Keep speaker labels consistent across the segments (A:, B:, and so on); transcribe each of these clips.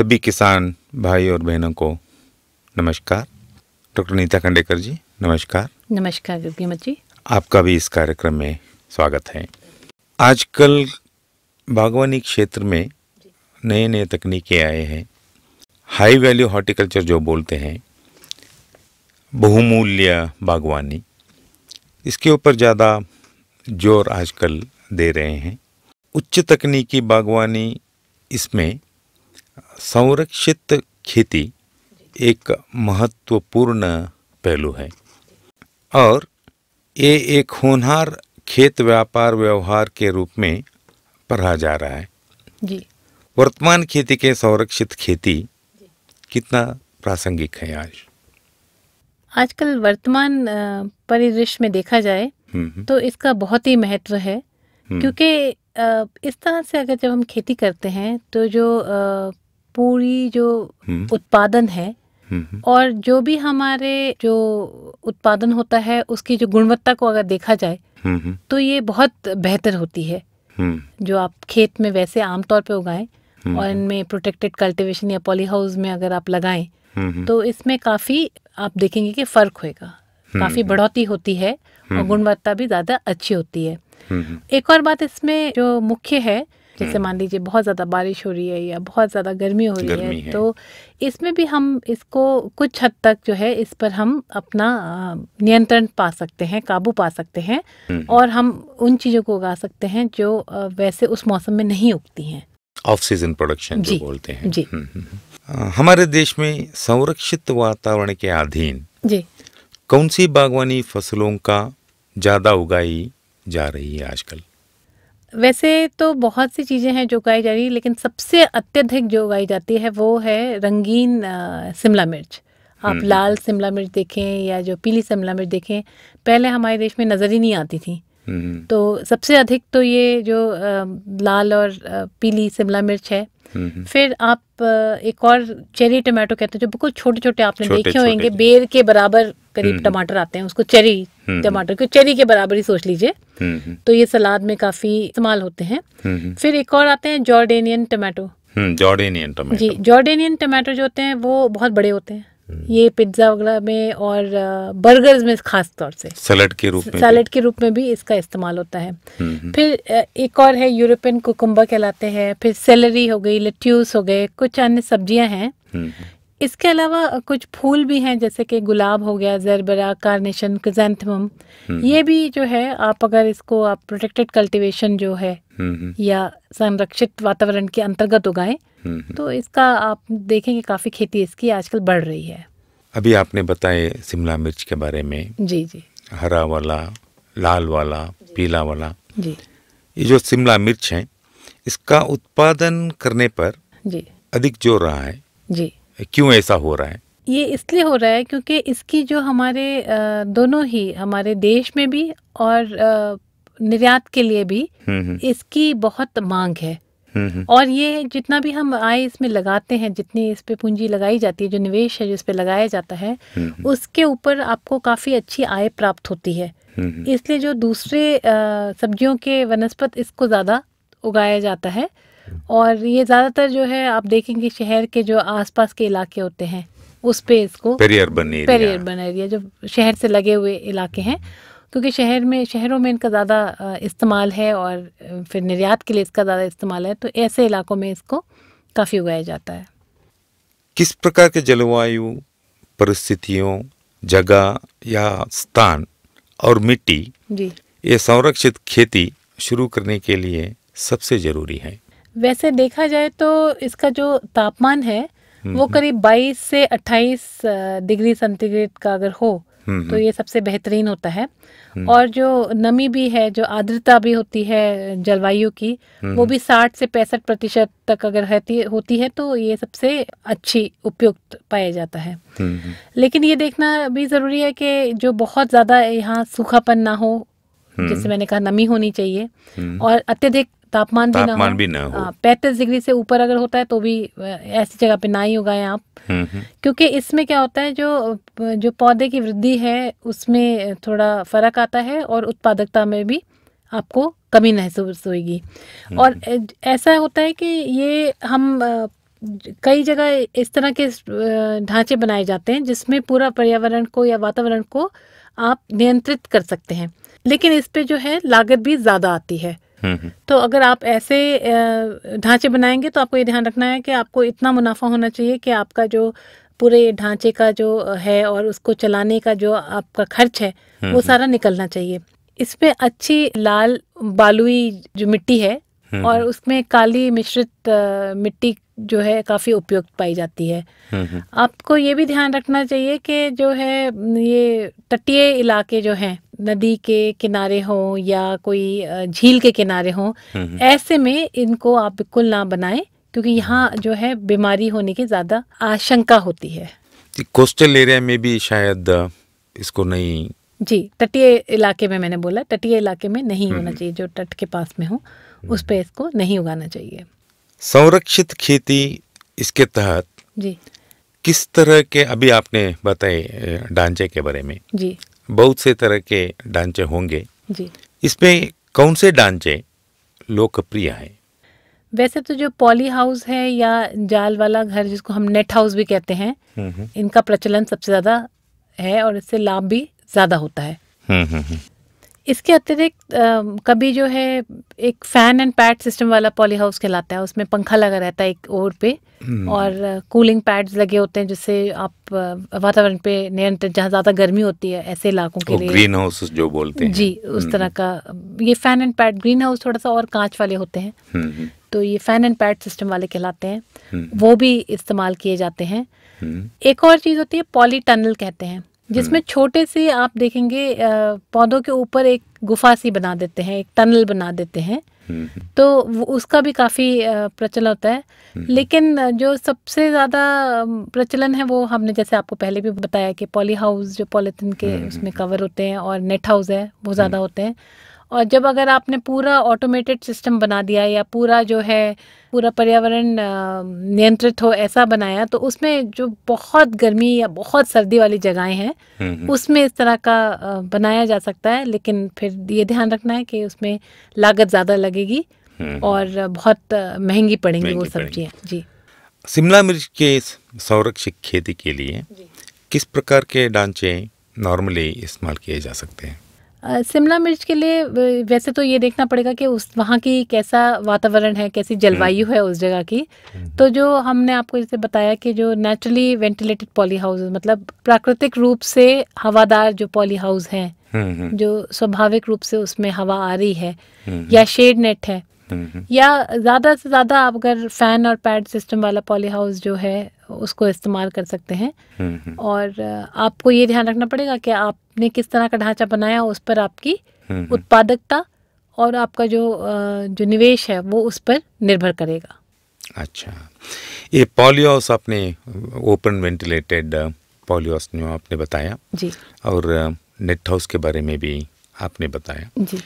A: सभी किसान भाई और बहनों को नमस्कार। डॉक्टर नीता खंडेकर जी, नमस्कार।
B: नमस्कार गगनमत जी,
A: आपका भी इस कार्यक्रम में स्वागत है। आजकल बागवानी क्षेत्र में नए नए तकनीकें आए हैं। हाई वैल्यू हॉर्टिकल्चर जो बोलते हैं, बहुमूल्य बागवानी, इसके ऊपर ज़्यादा जोर आजकल दे रहे हैं। उच्च तकनीकी बागवानी, इसमें संरक्षित खेती एक महत्वपूर्ण पहलू है और ये एक होनहार खेत व्यापार व्यवहार के रूप में पढ़ा जा रहा है
B: जी।
A: वर्तमान खेती के संरक्षित खेती कितना प्रासंगिक है आज?
B: आजकल वर्तमान परिदृश्य में देखा जाए तो इसका बहुत ही महत्व है, क्योंकि इस तरह से अगर जब हम खेती करते हैं तो जो पूरी जो उत्पादन है और जो भी हमारे जो उत्पादन होता है उसकी जो गुणवत्ता को अगर देखा जाए तो ये बहुत बेहतर होती है। जो आप खेत में वैसे आमतौर पे उगाएं और इनमें प्रोटेक्टेड कल्टीवेशन या पॉली हाउस में अगर आप लगाएं तो इसमें काफ़ी आप देखेंगे कि फ़र्क होएगा, काफ़ी बढ़ोतरी होती है और गुणवत्ता भी ज़्यादा अच्छी होती है। एक और बात इसमें जो मुख्य है, जैसे मान लीजिए बहुत ज़्यादा बारिश हो रही है या बहुत ज़्यादा गर्मी हो रही है, तो इसमें भी हम इसको कुछ हद तक जो है इस पर हम अपना नियंत्रण पा सकते हैं, काबू पा सकते हैं और हम उन चीज़ों को उगा सकते हैं जो वैसे उस मौसम में नहीं उगती हैं।
A: ऑफ सीजन प्रोडक्शन जो बोलते हैं
B: जी।
A: हमारे देश में संरक्षित वातावरण के अधीन
B: जी
A: कौन सी बागवानी फसलों का ज़्यादा उगाई जा रही है आजकल?
B: वैसे तो बहुत सी चीज़ें हैं जो उगाई जा रही है, लेकिन सबसे अत्यधिक जो उगाई जाती है वो है रंगीन शिमला मिर्च। आप लाल शिमला मिर्च देखें या जो पीली शिमला मिर्च देखें, पहले हमारे देश में नज़र ही नहीं आती थी। तो सबसे अधिक तो ये जो लाल और पीली शिमला मिर्च है। फिर आप एक और चेरी टमाटो कहते हैं, जो बिल्कुल छोटे छोटे आपने देखे होंगे, बेर के बराबर करीब टमाटर आते हैं, उसको चेरी टमाटर को चेरी के बराबर ही सोच लीजिए। तो ये सलाद में काफ़ी इस्तेमाल होते हैं। फिर एक और आते हैं जॉर्डेनियन टमाटो।
A: जॉर्डेनियन टमाटो
B: जी, जॉर्डेनियन टमाटो जो होते हैं वो बहुत बड़े होते हैं। ये पिज्ज़ा वगैरह में और बर्गर्स में खास तौर से सैलेड के रूप में भी इसका इस्तेमाल होता है। फिर एक और है यूरोपियन कुकुम्बर कहलाते हैं। फिर सेलरी हो गई, लेट्यूस हो गए, कुछ अन्य सब्जियां हैं। इसके अलावा कुछ फूल भी हैं, जैसे कि गुलाब हो गया, जरबरा, कार्नेशन, क्रिजेंथेमम। ये भी जो है आप अगर इसको आप प्रोटेक्टेड कल्टीवेशन जो है या संरक्षित वातावरण के अंतर्गत उगाएं तो इसका आप देखेंगे काफ़ी खेती इसकी आजकल बढ़ रही है।
A: अभी आपने बताए शिमला मिर्च के बारे में।
B: जी जी।
A: हरा वाला, लाल वाला, पीला वाला।
B: जी।
A: ये जो शिमला मिर्च है, इसका उत्पादन करने पर
B: जी
A: अधिक जोर रहा है।
B: जी।
A: क्यों ऐसा हो रहा है?
B: ये इसलिए हो रहा है क्योंकि इसकी जो हमारे दोनों ही हमारे देश में भी और निर्यात के लिए भी इसकी बहुत मांग है। और ये जितना भी हम आय इसमें लगाते हैं, जितनी इस पे पूंजी लगाई जाती है, जो निवेश है जिस पे लगाया जाता है, उसके ऊपर आपको काफ़ी अच्छी आय प्राप्त होती है। इसलिए जो दूसरे सब्जियों के वनस्पत इसको ज़्यादा उगाया जाता है। और ये ज़्यादातर जो है आप देखेंगे शहर के जो आसपास के इलाके होते हैं उस पे इसको पेरियर्बन एरिया जो शहर से लगे हुए इलाके हैं, क्योंकि शहरों में इनका ज़्यादा इस्तेमाल है और फिर निर्यात के लिए इसका ज़्यादा इस्तेमाल है, तो ऐसे इलाकों में इसको काफ़ी उगाया जाता है।
A: किस प्रकार के जलवायु परिस्थितियों, जगह या स्थान और मिट्टी
B: जी
A: ये संरक्षित खेती शुरू करने के लिए सबसे ज़रूरी है?
B: वैसे देखा जाए तो इसका जो तापमान है वो करीब 22 से 28 डिग्री सेंटीग्रेड का अगर हो तो ये सबसे बेहतरीन होता है। और जो नमी भी है, जो आर्द्रता भी होती है जलवायु की, वो भी 60 से 65% तक अगर होती है तो ये सबसे अच्छी उपयुक्त पाया जाता है। लेकिन ये देखना भी ज़रूरी है कि जो बहुत ज़्यादा यहाँ सूखापन ना हो, जैसे मैंने कहा नमी होनी चाहिए, और अत्यधिक तापमान भी ना हो। 35 डिग्री से ऊपर अगर होता है तो भी ऐसी जगह पे ना ही उगाएं आप, क्योंकि इसमें क्या होता है जो पौधे की वृद्धि है उसमें थोड़ा फर्क आता है और उत्पादकता में भी आपको कमी महसूस होगी। और ऐसा होता है कि ये हम कई जगह इस तरह के ढांचे बनाए जाते हैं जिसमें पूरा पर्यावरण को या वातावरण को आप नियंत्रित कर सकते हैं, लेकिन इस पे जो है लागत भी ज़्यादा आती है। तो अगर आप ऐसे ढांचे बनाएंगे तो आपको ये ध्यान रखना है कि आपको इतना मुनाफा होना चाहिए कि आपका जो पूरे ढांचे का जो है और उसको चलाने का जो आपका खर्च है वो सारा निकलना चाहिए। इसमें अच्छी लाल बालुई जो मिट्टी है और उसमें काली मिश्रित मिट्टी जो है काफ़ी उपयुक्त पाई जाती है। आपको ये भी ध्यान रखना चाहिए कि जो है ये तटीय इलाके जो हैं, नदी के किनारे हों या कोई झील के किनारे हों, ऐसे में इनको आप बिल्कुल ना बनाएं, क्योंकि यहाँ जो है बीमारी होने की ज़्यादा आशंका होती है।
A: कोस्टल एरिया में भी शायद इसको नहीं,
B: जी, तटीय इलाके में, मैंने बोला तटीय इलाके में नहीं होना चाहिए, जो तट के पास में हो उस पे इसको नहीं उगाना चाहिए।
A: संरक्षित खेती इसके तहत
B: जी
A: किस तरह के, अभी आपने बताए ढांचे के बारे में,
B: जी
A: बहुत से तरह के ढांचे होंगे,
B: जी,
A: इसमें कौन से ढांचे लोकप्रिय हैं?
B: वैसे तो जो पॉली हाउस है या जाल वाला घर जिसको हम नेट हाउस भी कहते हैं, इनका प्रचलन सबसे ज़्यादा है और इससे लाभ भी ज़्यादा होता है। इसके अतिरिक्त कभी जो है एक फैन एंड पैड सिस्टम वाला पॉली हाउस कहलाता है, उसमें पंखा लगा रहता है एक ओर पे और कूलिंग पैड्स लगे होते हैं जिससे आप वातावरण पे नियंत्रण, जहाँ ज़्यादा गर्मी होती है ऐसे इलाकों के लिए
A: ग्रीन हाउस जो बोलते हैं,
B: जी उस तरह का ये fan and pad. Green house थोड़ा सा और कांच वाले होते हैं, तो ये फैन एंड पैड सिस्टम वाले कहलाते हैं, वो भी इस्तेमाल किए जाते हैं। एक और चीज़ होती है पॉली टनल कहते हैं, जिसमें छोटे से आप देखेंगे पौधों के ऊपर एक गुफा सी बना देते हैं, एक टनल बना देते हैं, तो उसका भी काफ़ी प्रचलन होता है। लेकिन जो सबसे ज़्यादा प्रचलन है वो हमने जैसे आपको पहले भी बताया कि पॉली हाउस जो पॉलीथीन के उसमें कवर होते हैं और नेट हाउस है वो ज़्यादा होते हैं। और जब अगर आपने पूरा ऑटोमेटेड सिस्टम बना दिया या पूरा जो है पूरा पर्यावरण नियंत्रित हो ऐसा बनाया, तो उसमें जो बहुत गर्मी या बहुत सर्दी वाली जगहें हैं उसमें इस तरह का बनाया जा सकता है, लेकिन फिर ये ध्यान रखना है कि उसमें लागत ज़्यादा लगेगी और बहुत महंगी पड़ेंगी वो सब्जियाँ। जी,
A: शिमला मिर्च के संरक्षित खेती के लिए किस प्रकार के ढांचे नॉर्मली इस्तेमाल किए जा सकते हैं?
B: शिमला मिर्च के लिए वैसे तो ये देखना पड़ेगा कि उस वहाँ की कैसा वातावरण है, कैसी जलवायु है उस जगह की। तो जो हमने आपको जैसे बताया कि जो नेचुरली वेंटिलेटेड पॉली हाउस, मतलब प्राकृतिक रूप से हवादार जो पॉली हाउस हैं, जो स्वाभाविक रूप से उसमें हवा आ रही है, या शेड नेट है, या ज़्यादा से ज़्यादा आप अगर फैन और पैड सिस्टम वाला पॉली हाउस जो है उसको इस्तेमाल कर सकते हैं। और आपको ये ध्यान रखना पड़ेगा कि आपने किस तरह का ढांचा बनाया, उस पर आपकी उत्पादकता और आपका जो निवेश है वो उस पर निर्भर करेगा।
A: अच्छा, ये पॉली हाउस आपने ओपन वेंटिलेटेड पॉली हाउस आपने बताया
B: जी, और
A: नेट हाउस के बारे में भी आपने बताया
B: जी।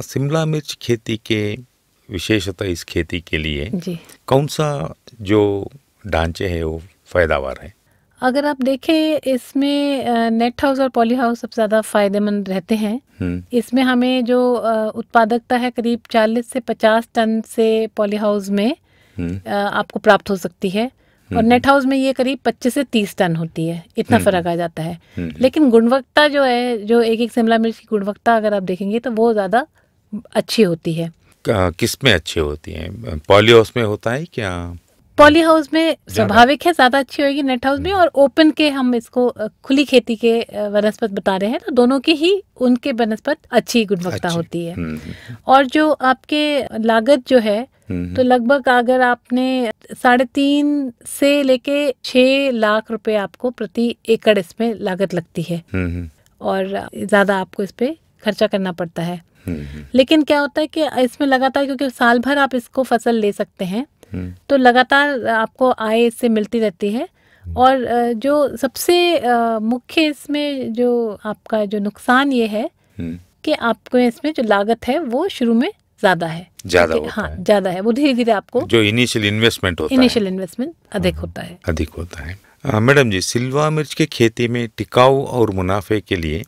A: शिमला मिर्च खेती के विशेषता इस खेती के लिए
B: जी,
A: कौन सा जो ढांचे है वो फायदावार है?
B: अगर आप देखें इसमें नेट हाउस और पॉली हाउस सबसे ज़्यादा फायदेमंद रहते हैं। इसमें हमें जो उत्पादकता है करीब 40 से 50 टन से पॉली हाउस में आपको प्राप्त हो सकती है, और नेट हाउस में ये करीब 25 से 30 टन होती है, इतना फ़र्क आ जाता है। लेकिन गुणवत्ता जो है, जो एक शिमला मिर्च की गुणवत्ता अगर आप देखेंगे तो वो ज़्यादा अच्छी होती है।
A: किस में अच्छी होती है? पॉली हाउस में होता है क्या?
B: पॉली हाउस में स्वाभाविक है ज़्यादा अच्छी होगी नेट हाउस में, और ओपन के हम इसको खुली खेती के वनस्पत बता रहे हैं, तो दोनों की ही उनके वनस्पत अच्छी गुणवत्ता होती है। और जो आपके लागत जो है, तो लगभग अगर आपने 3.5 से लेके 6 लाख रुपए आपको प्रति एकड़ इसमें लागत लगती है, और ज़्यादा आपको इस पे खर्चा करना पड़ता है। लेकिन क्या होता है कि इसमें लगातार, क्योंकि साल भर आप इसको फसल ले सकते हैं, तो लगातार आपको आय इससे मिलती रहती है। और जो सबसे मुख्य इसमें जो आपका जो नुकसान ये है कि आपको इसमें जो लागत है वो शुरू में ज़्यादा है, हाँ ज़्यादा है, वो धीरे धीरे आपको
A: जो इनिशियल इन्वेस्टमेंट
B: अधिक होता है।
A: मैडम जी, शिमला मिर्च के खेती में टिकाऊ और मुनाफे के लिए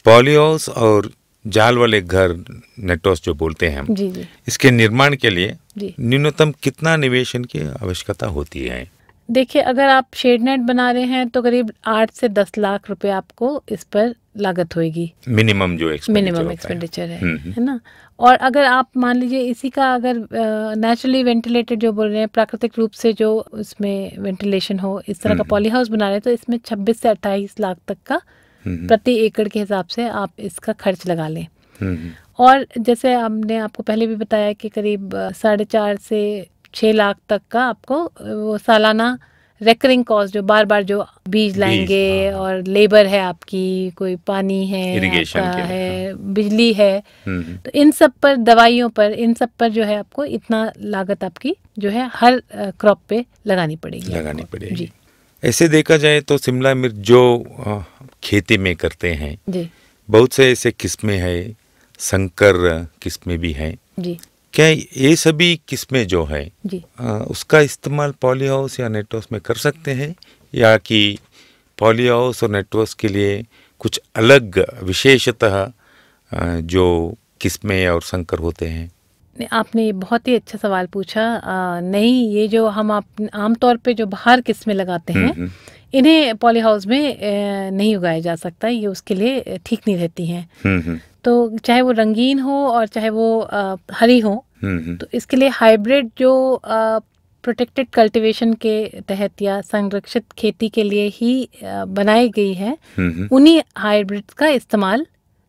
A: पॉली हाउस और जाल वाले घर, नेटोस जो बोलते हैं हम,
B: जी जी
A: इसके निर्माण के लिए
B: जी।
A: न्यूनतम कितना निवेशन की आवश्यकता होती है?
B: देखिए, अगर आप शेड नेट बना रहे हैं तो करीब 8 से 10 लाख रुपए आपको इस पर लागत होगी।
A: मिनिमम जो
B: मिनिमम एक्सपेंडिचर है ना। और अगर आप मान लीजिए इसी का अगर नेचुरली वेंटिलेटेड जो बोल रहे हैं, प्राकृतिक रूप से जो उसमें वेंटिलेशन हो, इस तरह का पॉली हाउस बना रहे हैं, तो इसमें 26 से 28 लाख तक का प्रति एकड़ के हिसाब से आप इसका खर्च लगा लें। और जैसे हमने आपको पहले भी बताया कि करीब 4.5 से 6 लाख तक का आपको वो सालाना रेकरिंग कॉस्ट, जो बार बार जो बीज लाएंगे और लेबर है आपकी, कोई पानी है,
A: इरिगेशन
B: आपका है, बिजली है, तो इन सब पर, दवाइयों पर, इन सब पर जो है आपको इतना लागत आपकी जो है हर क्रॉप पे लगानी पड़ेगी। जी।
A: ऐसे देखा जाए तो शिमला मिर्च जो खेती में करते हैं
B: जी,
A: बहुत से ऐसे किस्में हैं, संकर किस्में भी हैं
B: जी।
A: क्या ये सभी किस्में जो है
B: जी,
A: उसका इस्तेमाल पॉली हाउस या नेटवर्स में कर सकते हैं, या कि पॉली हाउस और नेटवर्स के लिए कुछ अलग विशेषतः जो किस्में और संकर होते हैं?
B: आपने ये बहुत ही अच्छा सवाल पूछा। नहीं, ये जो हम आमतौर पे जो बाहर किस्में लगाते हैं, इन्हें पॉली हाउस में नहीं उगाया जा सकता, ये उसके लिए ठीक नहीं रहती हैं। तो चाहे वो रंगीन हो और चाहे वो हरी हो, तो इसके लिए हाइब्रिड जो प्रोटेक्टेड कल्टीवेशन के तहत या संरक्षित खेती के लिए ही बनाई गई है, उन्हीं हाइब्रिड का इस्तेमाल,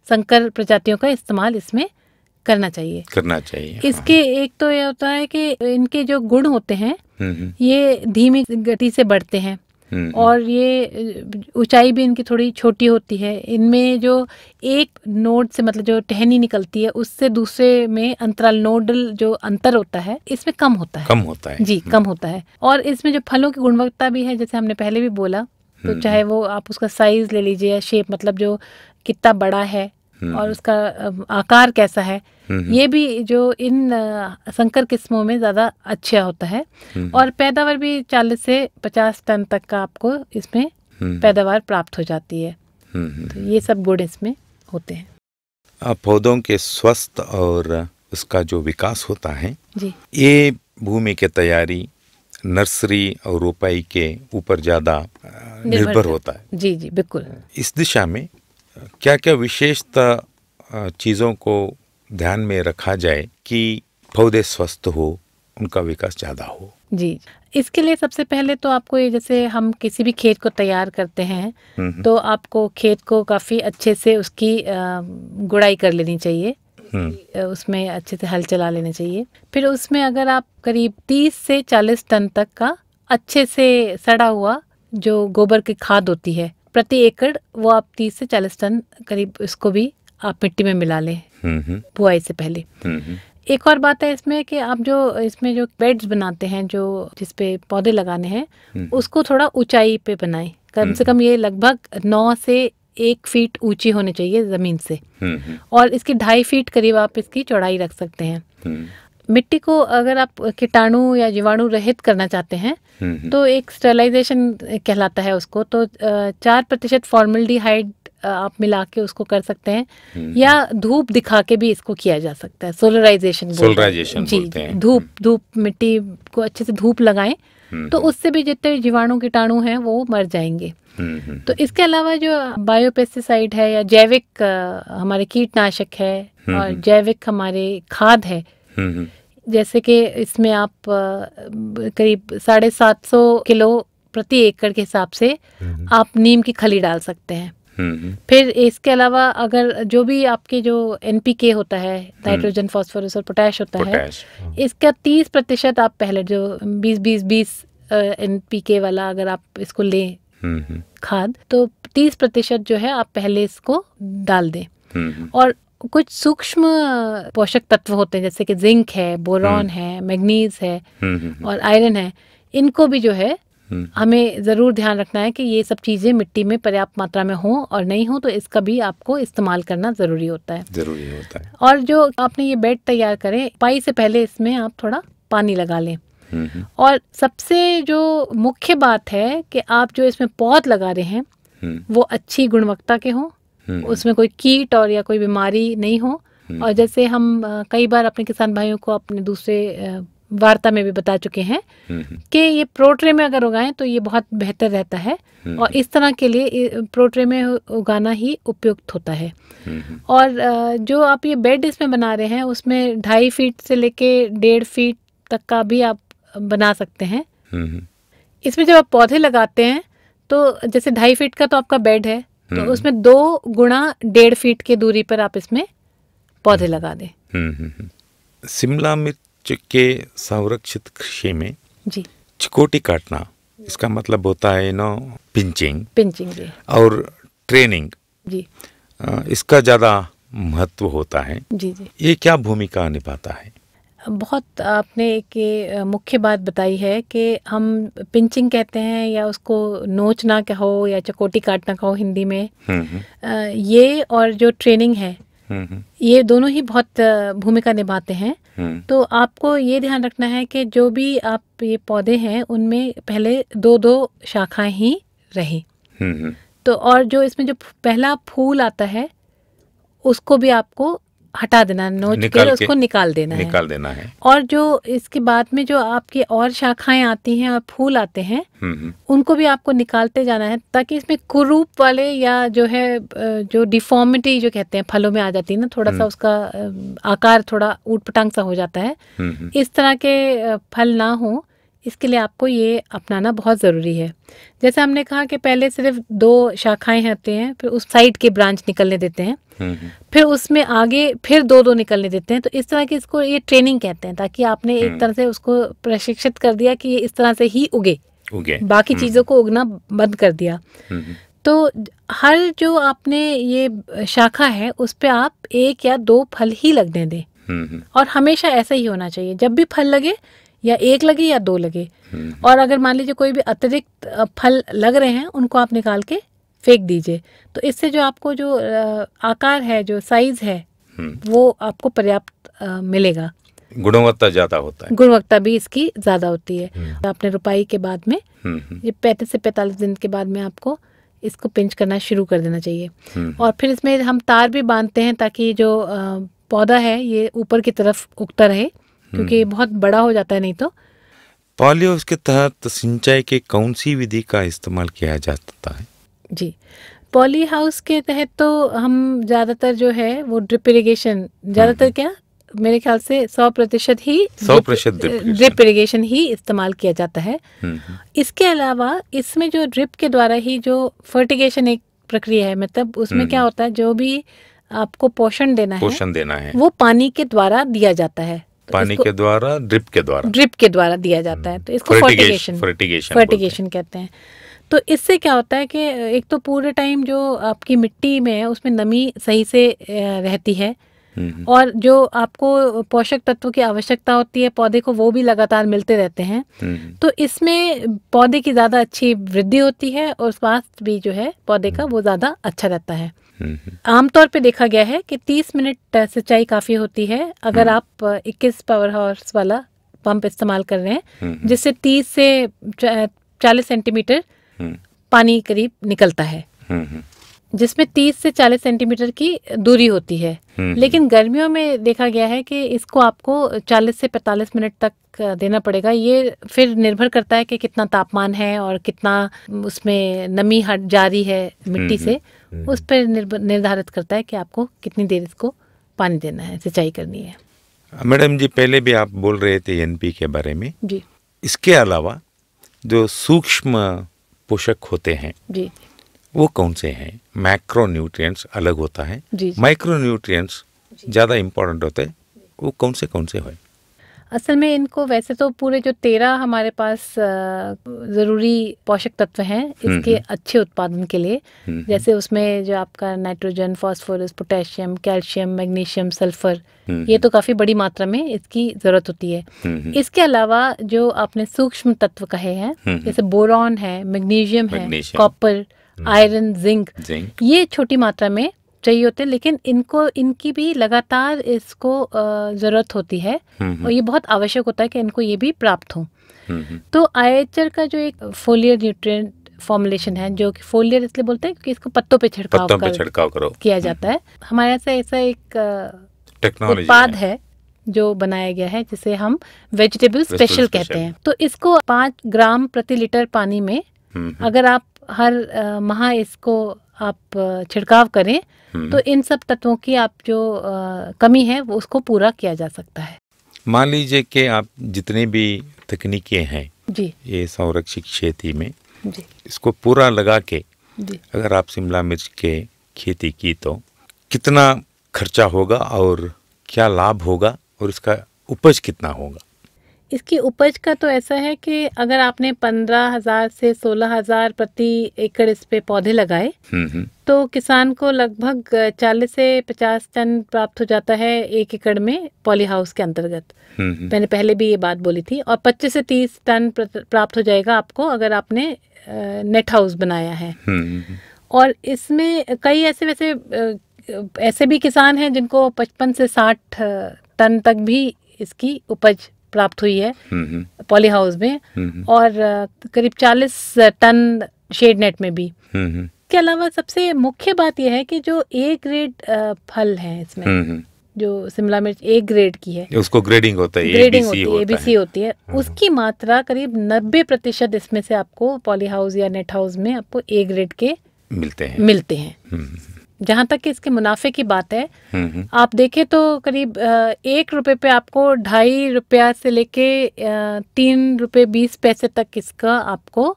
B: संकर प्रजातियों का इस्तेमाल इसमें करना चाहिए। इसके एक तो ये होता है कि इनके जो गुण होते हैं ये धीमी गति से बढ़ते हैं और ये ऊंचाई भी इनकी थोड़ी छोटी होती है। इनमें जो एक नोड से, मतलब जो टहनी निकलती है, उससे दूसरे में अंतराल, नोडल जो अंतर होता है, इसमें कम होता है। जी, कम होता है। और इसमें जो फलों की गुणवत्ता भी है, जैसे हमने पहले भी बोला, तो चाहे वो आप उसका साइज ले लीजिए या शेप, मतलब जो कितना बड़ा है और उसका आकार कैसा है, ये भी जो इन संकर किस्मों में ज़्यादा अच्छा होता है। और पैदावार भी 40 से 50 टन तक का आपको इसमें पैदावार प्राप्त हो जाती है। तो ये सब गुण इसमें होते हैं।
A: पौधों के स्वस्थ और उसका जो विकास होता है
B: जी,
A: ये भूमि की तैयारी, नर्सरी और रोपाई के ऊपर ज़्यादा निर्भर होता है।
B: जी जी, बिल्कुल।
A: इस दिशा में क्या क्या विशेषता चीज़ों को ध्यान में रखा जाए कि पौधे स्वस्थ हो, उनका विकास ज़्यादा हो?
B: जी, इसके लिए सबसे पहले तो आपको ये, जैसे हम किसी भी खेत को तैयार करते हैं तो आपको खेत को काफ़ी अच्छे से उसकी गुड़ाई कर लेनी चाहिए, उसमें अच्छे से हल चला लेना चाहिए। फिर उसमें अगर आप करीब 30 से 40 टन तक का अच्छे से सड़ा हुआ जो गोबर की खाद होती है प्रति एकड़, वो आप 30 से 40 टन करीब इसको भी आप मिट्टी में मिला लें बुआई से पहले। एक और बात है इसमें कि आप जो इसमें जो बेड्स बनाते हैं, जो जिसपे पौधे लगाने हैं, उसको थोड़ा ऊंचाई पे बनाएं। कम से कम ये लगभग 9 से 1 फीट ऊंची होनी चाहिए ज़मीन से, और इसकी 2.5 फीट करीब आप इसकी चौड़ाई रख सकते हैं। मिट्टी को अगर आप कीटाणु या जीवाणु रहित करना चाहते हैं तो एक स्टरलाइजेशन कहलाता है उसको, तो 4% फॉर्मल्डिहाइड आप मिला के उसको कर सकते हैं, या धूप दिखा के भी इसको किया जा सकता है। सोलराइजेशन बोलते हैं। धूप मिट्टी को अच्छे से धूप लगाएं तो उससे भी जितने जीवाणु कीटाणु हैं वो मर जाएंगे। तो इसके अलावा जो बायोपेस्टिसाइड है या जैविक हमारे कीटनाशक है और जैविक हमारे खाद है, जैसे कि इसमें आप करीब 750 किलो प्रति एकड़ के हिसाब से आप नीम की खली डाल सकते हैं। फिर इसके अलावा अगर जो भी आपके जो एनपीके होता है, नाइट्रोजन, फास्फोरस और पोटैश होता है, इसका 30% आप पहले जो 20-20-20 एनपीके वाला अगर आप इसको लें खाद, तो 30% जो है आप पहले इसको डाल दें। और कुछ सूक्ष्म पोषक तत्व होते हैं जैसे कि जिंक है, बोरॉन है, मैग्नीज है और आयरन है, इनको भी जो है हमें ज़रूर ध्यान रखना है कि ये सब चीज़ें मिट्टी में पर्याप्त मात्रा में हों, और नहीं हो तो इसका भी आपको इस्तेमाल करना ज़रूरी होता है। और जो आपने ये बेड तैयार करें, पाई से पहले इसमें आप थोड़ा पानी लगा लें। और सबसे जो मुख्य बात है कि आप जो इसमें पौध लगा रहे हैं वो अच्छी गुणवत्ता के हों, उसमें कोई कीट और या कोई बीमारी नहीं हो। और जैसे हम कई बार अपने किसान भाइयों को अपने दूसरे वार्ता में भी बता चुके हैं कि ये प्रोट्रे में अगर उगाएं तो ये बहुत बेहतर रहता है, और इस तरह के लिए प्रोट्रे में उगाना ही उपयुक्त होता है। और जो आप ये बेड इसमें बना रहे हैं उसमें 2.5 फीट से लेके 1.5 फीट तक का भी आप बना सकते हैं। इसमें जब आप पौधे लगाते हैं तो जैसे 2.5 फीट का तो आपका बेड है, तो उसमें 2 गुणा 1.5 फीट की दूरी पर आप इसमें पौधे लगा दें।
A: शिमला मिर्च के संरक्षित कृषि में
B: जी
A: चिकोटी काटना, इसका मतलब होता है पिंचिंग
B: जी,
A: और ट्रेनिंग
B: जी,
A: इसका ज़्यादा महत्व होता है।
B: जी जी,
A: ये क्या भूमिका निभाता है?
B: बहुत आपने एक मुख्य बात बताई है कि हम पिंचिंग कहते हैं या उसको नोचना कहो या चकोटी काटना कहो हिंदी में, ये और जो ट्रेनिंग है ये दोनों ही बहुत भूमिका निभाते हैं। तो आपको ये ध्यान रखना है कि जो भी आप ये पौधे हैं उनमें पहले 2-2 शाखाएं ही रहें। तो और जो इसमें जो पहला फूल आता है उसको भी आपको हटा देना, नोच के उसको निकाल देना है। और जो इसके बाद में जो आपकी और शाखाएं आती हैं और फूल आते हैं उनको भी आपको निकालते जाना है, ताकि इसमें कुरूप वाले या जो है जो डिफॉर्मिटी जो कहते हैं फलों में आ जाती है ना, थोड़ा सा उसका आकार थोड़ा ऊटपटांग सा हो जाता है, इस तरह के फल ना हो, इसके लिए आपको ये अपनाना बहुत ज़रूरी है। जैसे हमने कहा कि पहले सिर्फ 2 शाखाएं होती हैं, फिर उस साइड के ब्रांच निकलने देते हैं, फिर उसमें आगे फिर 2-2 निकलने देते हैं। तो इस तरह की इसको ये ट्रेनिंग कहते हैं, ताकि आपने एक तरह से उसको प्रशिक्षित कर दिया कि ये इस तरह से ही उगे, बाकी चीज़ों को उगना बंद कर दिया। तो हर जो आपने ये शाखा है उस पे आप 1 या 2 फल ही लगने दें, और हमेशा ऐसा ही होना चाहिए। जब भी फल लगे या 1 लगे या 2 लगे, और अगर मान लीजिए कोई भी अतिरिक्त फल लग रहे हैं उनको आप निकाल के फेंक दीजिए। तो इससे जो आपको जो आकार है, जो साइज है, वो आपको पर्याप्त मिलेगा।
A: गुणवत्ता ज़्यादा होता है,
B: गुणवत्ता भी इसकी ज़्यादा होती है। आपने रुपाई के बाद में ये 35 से 45 दिन के बाद में आपको इसको पिंच करना शुरू कर देना चाहिए। और फिर इसमें हम तार भी बांधते हैं ताकि जो पौधा है ये ऊपर की तरफ उगता रहे, क्योंकि ये बहुत बड़ा हो जाता है नहीं तो।
A: पॉली हाउस के तहत सिंचाई के कौन सी विधि का इस्तेमाल किया जा सकता है? जी,
B: पॉली हाउस के तहत तो हम ज़्यादातर जो है वो ड्रिप इरिगेशन, ज़्यादातर क्या मेरे ख्याल से 100% ही
A: 100%
B: ड्रिप इरिगेशन ही इस्तेमाल किया जाता है। इसके अलावा इसमें जो ड्रिप के द्वारा ही जो फर्टिगेशन एक प्रक्रिया है, मतलब उसमें क्या होता है, जो भी आपको पोषण देना है वो पानी के द्वारा दिया जाता है।
A: पानी के द्वारा, ड्रिप के द्वारा
B: दिया जाता है। तो इसको फर्टिगेशन कहते हैं। तो इससे क्या होता है कि एक तो पूरे टाइम जो आपकी मिट्टी में है उसमें नमी सही से रहती है, और जो आपको पोषक तत्वों की आवश्यकता होती है पौधे को वो भी लगातार मिलते रहते हैं। तो इसमें पौधे की ज़्यादा अच्छी वृद्धि होती है और स्वास्थ्य भी जो है पौधे का वो ज़्यादा अच्छा रहता है। आमतौर पे देखा गया है कि 30 मिनट सिंचाई काफ़ी होती है अगर आप 21 पावर हाउस वाला पंप इस्तेमाल कर रहे हैं, जिससे 30 से 40 सेंटीमीटर पानी करीब निकलता है, जिसमें 30 से 40 सेंटीमीटर की दूरी होती है। लेकिन गर्मियों में देखा गया है कि इसको आपको 40 से 45 मिनट तक देना पड़ेगा। ये फिर निर्भर करता है कि कितना तापमान है और कितना उसमें नमी हट जारी है मिट्टी से, उस पर निर्धारित करता है कि आपको कितनी देर इसको पानी देना है, सिंचाई करनी है।
A: मैडम जी, पहले भी आप बोल रहे थे एनपी के बारे में
B: जी।
A: इसके अलावा जो सूक्ष्म पोषक होते हैं
B: जी,
A: वो कौन से हैं? मैक्रो न्यूट्रिएंट्स अलग होता है, माइक्रो न्यूट्रिएंट्स ज़्यादा इम्पोर्टेंट होते हैं, वो कौन से हैं?
B: असल में इनको वैसे तो पूरे जो 13 हमारे पास ज़रूरी पोषक तत्व हैं इसके अच्छे उत्पादन के लिए, जैसे उसमें जो आपका nitrogen, phosphorus, potassium, calcium, magnesium, sulphur, ये तो काफ़ी बड़ी मात्रा में इसकी ज़रूरत होती है। इसके अलावा जो आपने सूक्ष्म तत्व कहे हैं, जैसे बोरॉन है, मैग्नीशियम है, कॉपर, आयरन, जिंक, ये छोटी मात्रा में चाहिए होते हैं, लेकिन इनकी भी लगातार इसको ज़रूरत होती है और ये बहुत आवश्यक होता है कि इनको ये भी प्राप्त हो। तो आईएचआर का जो एक फोलियर न्यूट्रिएंट फॉर्मुलेशन है, जो कि फोलियर इसलिए बोलते हैं क्योंकि इसको पत्तों पे छिड़काव
A: करो
B: किया जाता है। हमारे यहाँ से ऐसा एक
A: टेक्नोलॉजी
B: उत्पाद है जो बनाया गया है जिसे हम वेजिटेबल स्पेशल कहते हैं। तो इसको 5 ग्राम प्रति लीटर पानी में अगर आप हर माह इसको आप छिड़काव करें तो इन सब तत्वों की आप जो कमी है वो उसको पूरा किया जा सकता है।
A: मान लीजिए कि आप जितने भी तकनीकें हैं
B: जी
A: ये संरक्षित खेती में
B: जी
A: इसको पूरा लगा के
B: जी
A: अगर आप शिमला मिर्च के खेती की तो कितना खर्चा होगा और क्या लाभ होगा और इसका उपज कितना होगा?
B: इसकी उपज का तो ऐसा है कि अगर आपने 15,000 से 16,000 प्रति एकड़ इस पे पौधे लगाए तो किसान को लगभग 40 से 50 टन प्राप्त हो जाता है 1 एकड़ में पॉली हाउस के अंतर्गत। मैंने पहले भी ये बात बोली थी। और 25 से 30 टन प्राप्त हो जाएगा आपको अगर आपने नेट हाउस बनाया है। और इसमें कई ऐसे भी किसान हैं जिनको 55 से 60 टन तक भी इसकी उपज प्राप्त हुई है पॉली हाउस में और करीब 40 टन शेड नेट में भी। इसके अलावा सबसे मुख्य बात यह है कि जो ए ग्रेड फल है इसमें जो शिमला मिर्च ए ग्रेड की है
A: उसको ग्रेडिंग होता है,
B: एबीसी होती है, उसकी मात्रा करीब 90% इसमें से आपको पॉली हाउस या नेट हाउस में आपको ए ग्रेड के मिलते हैं। जहाँ तक कि इसके मुनाफे की बात है आप देखें तो करीब 1 रुपए पे आपको 2.5 रुपया से लेके 3 रुपए 20 पैसे तक इसका आपको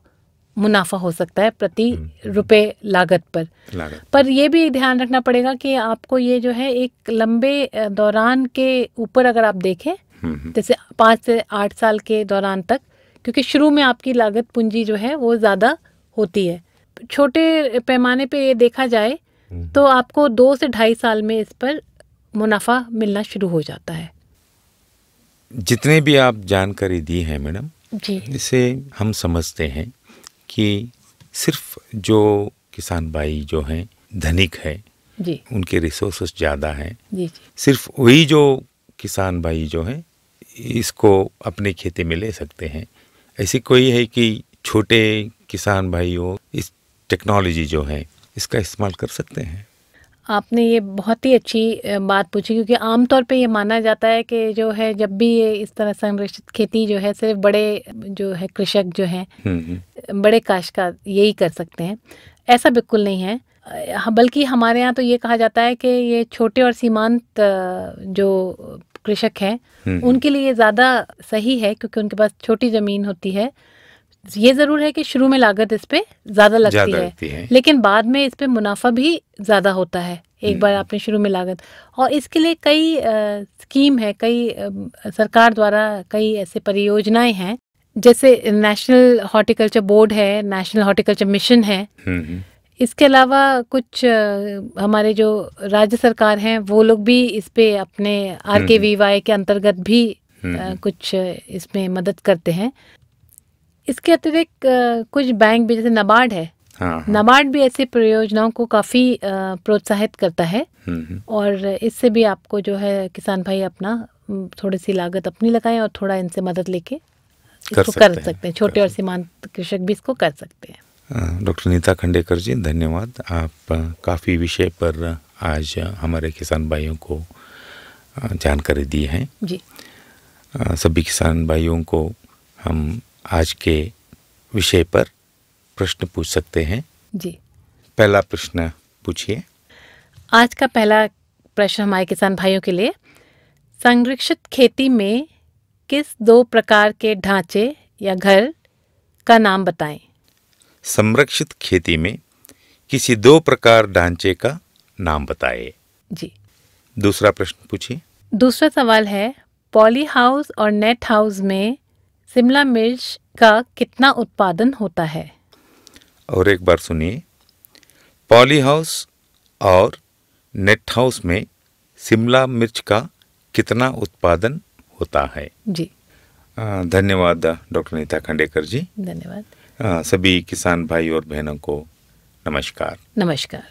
B: मुनाफा हो सकता है प्रति रुपए लागत पर ये भी ध्यान रखना पड़ेगा कि आपको ये जो है एक लंबे दौरान के ऊपर अगर आप देखें जैसे 5 से 8 साल के दौरान तक, क्योंकि शुरू में आपकी लागत पूंजी जो है वो ज़्यादा होती है। छोटे पैमाने पे ये देखा जाए तो आपको 2 से 2.5 साल में इस पर मुनाफा मिलना शुरू हो जाता है।
A: जितने भी आप जानकारी दी है मैडम
B: जी,
A: इसे हम समझते हैं कि सिर्फ जो किसान भाई जो हैं धनिक है
B: जी,
A: उनके रिसोर्सेस ज़्यादा हैं
B: जी,
A: सिर्फ वही जो किसान भाई जो हैं इसको अपने खेती में ले सकते हैं। ऐसी कोई है कि छोटे किसान भाइयों इस टेक्नोलॉजी जो है इसका इस्तेमाल कर सकते हैं?
B: आपने ये बहुत ही अच्छी बात पूछी, क्योंकि आमतौर पे ये माना जाता है कि जो है जब भी ये इस तरह संरक्षित खेती जो है सिर्फ बड़े जो है कृषक जो हैं बड़े काश्तकार यही कर सकते हैं। ऐसा बिल्कुल नहीं है, बल्कि हमारे यहाँ तो ये कहा जाता है कि ये छोटे और सीमांत जो कृषक हैं उनके लिए ज़्यादा सही है, क्योंकि उनके पास छोटी ज़मीन होती है। ये ज़रूर है कि शुरू में लागत इस पे ज़्यादा लगती है, लेकिन बाद में इस पे मुनाफा भी ज़्यादा होता है एक बार आपने शुरू में लागत। और इसके लिए कई स्कीम है, कई सरकार द्वारा कई ऐसे परियोजनाएं हैं, जैसे नेशनल हॉर्टिकल्चर बोर्ड है, नेशनल हॉर्टिकल्चर मिशन है। इसके अलावा कुछ हमारे जो राज्य सरकार हैं वो लोग भी इस पे अपने RKVY के अंतर्गत भी कुछ इसमें मदद करते हैं। इसके अतिरिक्त कुछ बैंक भी जैसे नाबार्ड है, नाबार्ड भी ऐसी परियोजनाओं को काफ़ी प्रोत्साहित करता है और इससे भी आपको जो है किसान भाई अपना थोड़ी सी लागत अपनी लगाएं और थोड़ा इनसे मदद लेके इसको कर सकते हैं। छोटे और सीमांत कृषक भी इसको कर सकते हैं।
A: डॉक्टर नीता खंडेकर जी धन्यवाद। आप काफ़ी विषय पर आज हमारे किसान भाइयों को जानकारी दी है
B: जी।
A: सभी किसान भाइयों को हम आज के विषय पर प्रश्न पूछ सकते हैं
B: जी।
A: पहला प्रश्न पूछिए।
B: आज का पहला प्रश्न हमारे किसान भाइयों के लिए, संरक्षित खेती में किस 2 प्रकार के ढांचे या घर का नाम बताएं?
A: संरक्षित खेती में किसी 2 प्रकार ढांचे का नाम बताएं।
B: जी।
A: दूसरा प्रश्न पूछिए।
B: दूसरा सवाल है, पॉली हाउस और नेट हाउस में शिमला मिर्च का कितना उत्पादन होता है?
A: और एक बार सुनिए। पॉली हाउस और नेट हाउस में शिमला मिर्च का कितना उत्पादन होता है?
B: जी।
A: धन्यवाद डॉक्टर नीता खंडेकर जी।
B: धन्यवाद।
A: सभी किसान भाई और बहनों को नमस्कार।
B: नमस्कार।